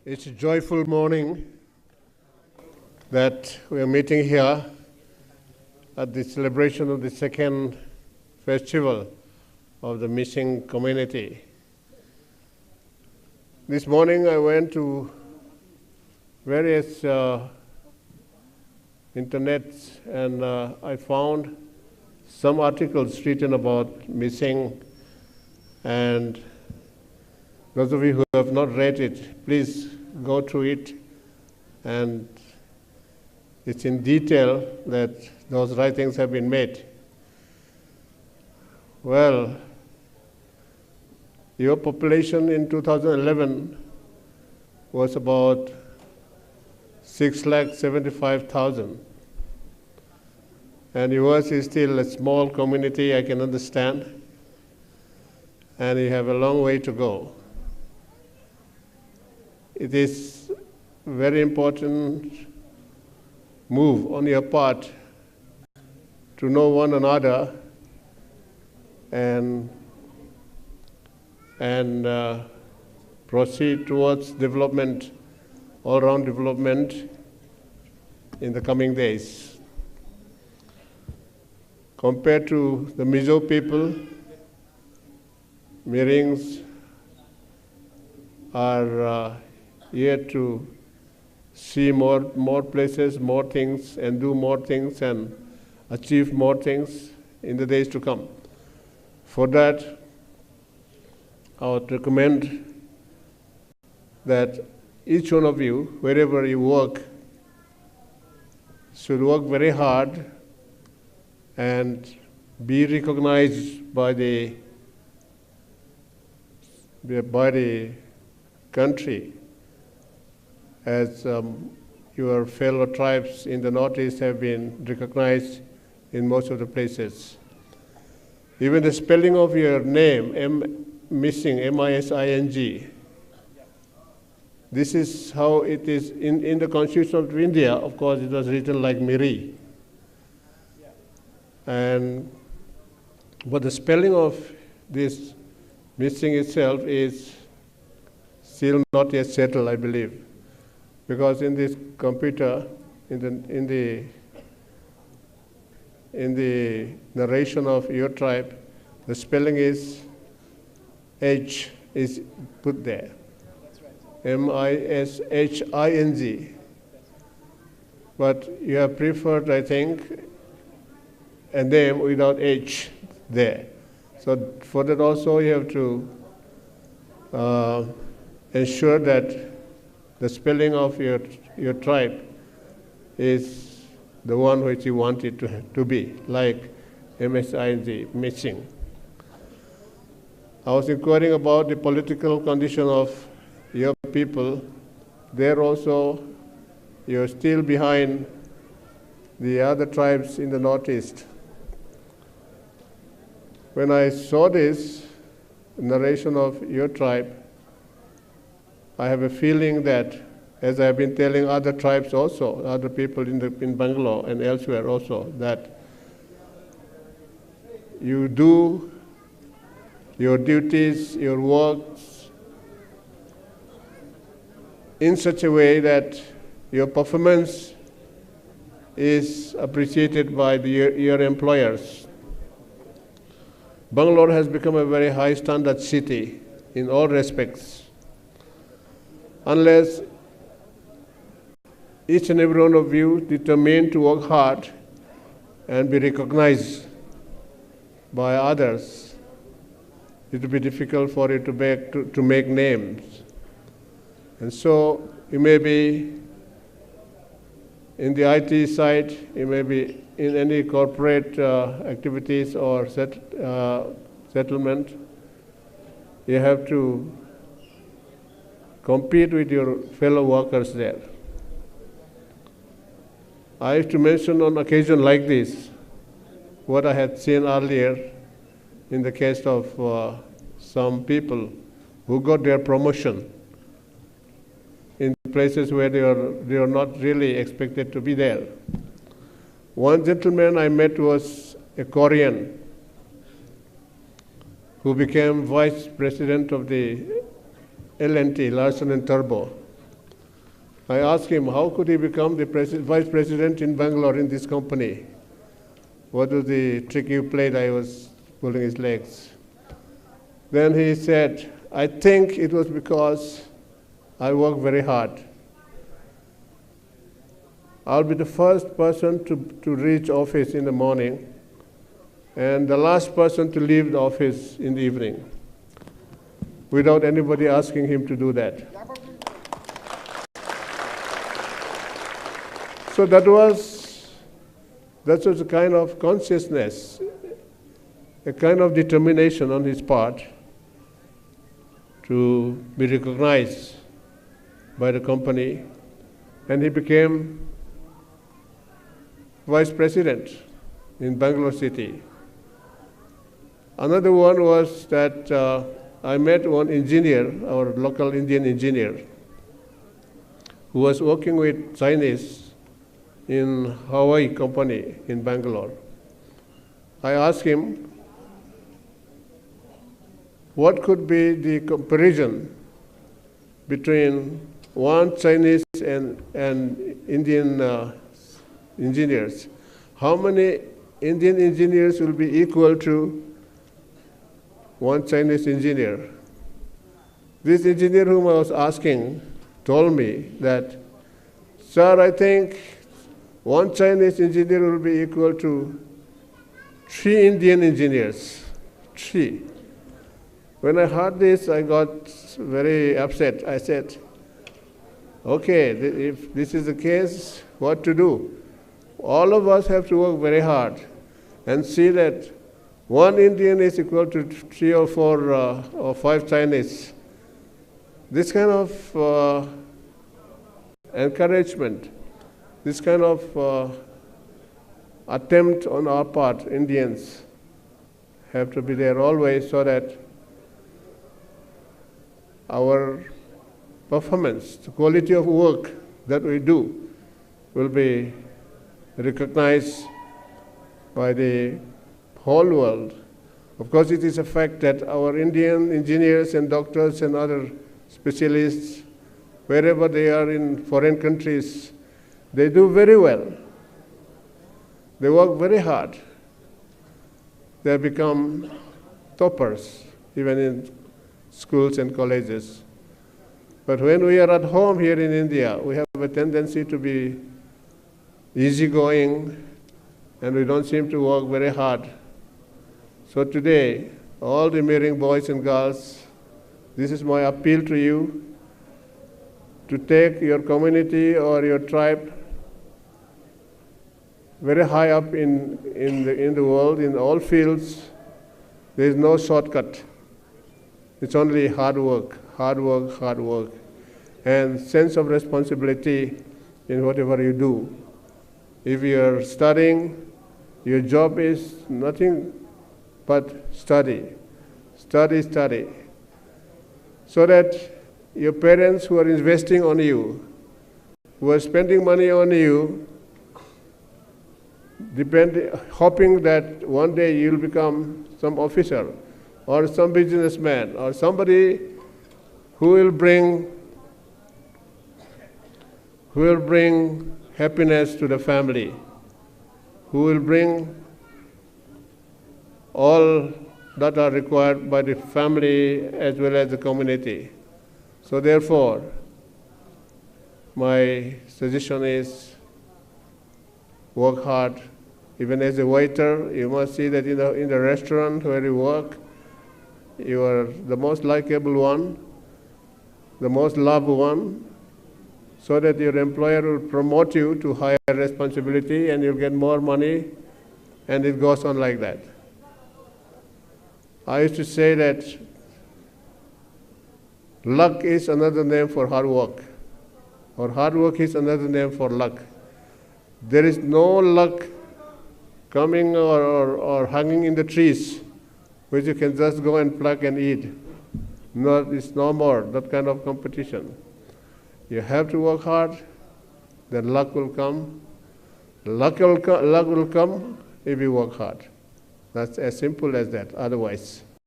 It's a joyful morning that we are meeting here at the celebration of the second festival of the missing community. This morning I went to various internets and I found some articles written about missing, and those of you who have not read it, please go through it, and it's in detail that those writings have been made. Well, your population in 2011 was about 6,75,000. And yours is still a small community, I can understand, and you have a long way to go. It is a very important move on your part to know one another and proceed towards development, all-round development in the coming days. Compared to the Mizo people, Mirings are yet to see more places, more things, and do more things, and achieve more things in the days to come. For that, I would recommend that each one of you, wherever you work, should work very hard and be recognized by the country as your fellow tribes in the Northeast have been recognized in most of the places. Even the spelling of your name, missing, M-I-S-I-N-G, this is how it is in the Constitution of India. Of course, it was written like Miri. But the spelling of this missing itself is still not yet settled, I believe, because in this computer, in the narration of your tribe, the spelling is H is put there. That's right. M-I-S-H-I-N-G. But you have preferred, I think, a name without H there. So for that also you have to ensure that the spelling of your tribe is the one which you want it to be, like M-S-I-N-G, missing. I was inquiring about the political condition of your people. There also, you're still behind the other tribes in the Northeast. When I saw this narration of your tribe, I have a feeling that, as I have been telling other tribes also, other people in Bangalore and elsewhere also, that you do your duties, your works in such a way that your performance is appreciated by your employers. Bangalore has become a very high standard city in all respects. Unless each and every one of you determined to work hard and be recognized by others, it will be difficult for you to make names. And so you may be in the IT side, you may be in any corporate activities or settlement. You have to compete with your fellow workers there. I have to mention on occasion like this what I had seen earlier in the case of some people who got their promotion in places where they are not really expected to be there. One gentleman I met was a Korean who became vice president of the L&T, Larsen and Turbo. I asked him how could he become the vice president in Bangalore in this company. What was the trick you played? I was pulling his legs. Then he said, I think it was because I work very hard. I'll be the first person to reach office in the morning and the last person to leave the office in the evening without anybody asking him to do that. So that was a kind of consciousness, a kind of determination on his part to be recognized by the company, and he became vice president in Bangalore city. Another one was that I met one engineer, our local Indian engineer, who was working with Chinese in Hawaii company in Bangalore. I asked him, what could be the comparison between one Chinese and Indian engineers? How many Indian engineers will be equal to one Chinese engineer? This engineer whom I was asking told me that, sir, I think one Chinese engineer will be equal to 3 Indian engineers. 3. When I heard this, I got very upset. I said, okay, if this is the case, what to do? All of us have to work very hard and see that 1 Indian is equal to 3 or 4 or 5 Chinese. This kind of encouragement, this kind of attempt on our part, Indians, have to be there always so that our performance, the quality of work that we do will be recognized by the whole world. Of course, it is a fact that our Indian engineers and doctors and other specialists, wherever they are in foreign countries, they do very well. They work very hard. They have become toppers, even in schools and colleges. But when we are at home here in India, we have a tendency to be easygoing, and we don't seem to work very hard. So today, all the Meering boys and girls, this is my appeal to you, to take your community or your tribe very high up in the world, in all fields. There is no shortcut. It's only hard work, hard work, hard work, and sense of responsibility in whatever you do. If you're studying, your job is nothing but study, study, study, so that your parents who are investing on you, who are spending money on you, hoping that one day you'll become some officer or some businessman or somebody who will bring happiness to the family, who will bring all that are required by the family as well as the community. So therefore, my suggestion is work hard. Even as a waiter, you must see that in the restaurant where you work, you are the most likable one, the most loved one, so that your employer will promote you to higher responsibility and you'll get more money, and it goes on like that. I used to say that luck is another name for hard work, or hard work is another name for luck. There is no luck coming or hanging in the trees, which you can just go and pluck and eat. No, it's no more that kind of competition. You have to work hard, then luck will come. Luck will come if you work hard. That's as simple as that. Otherwise,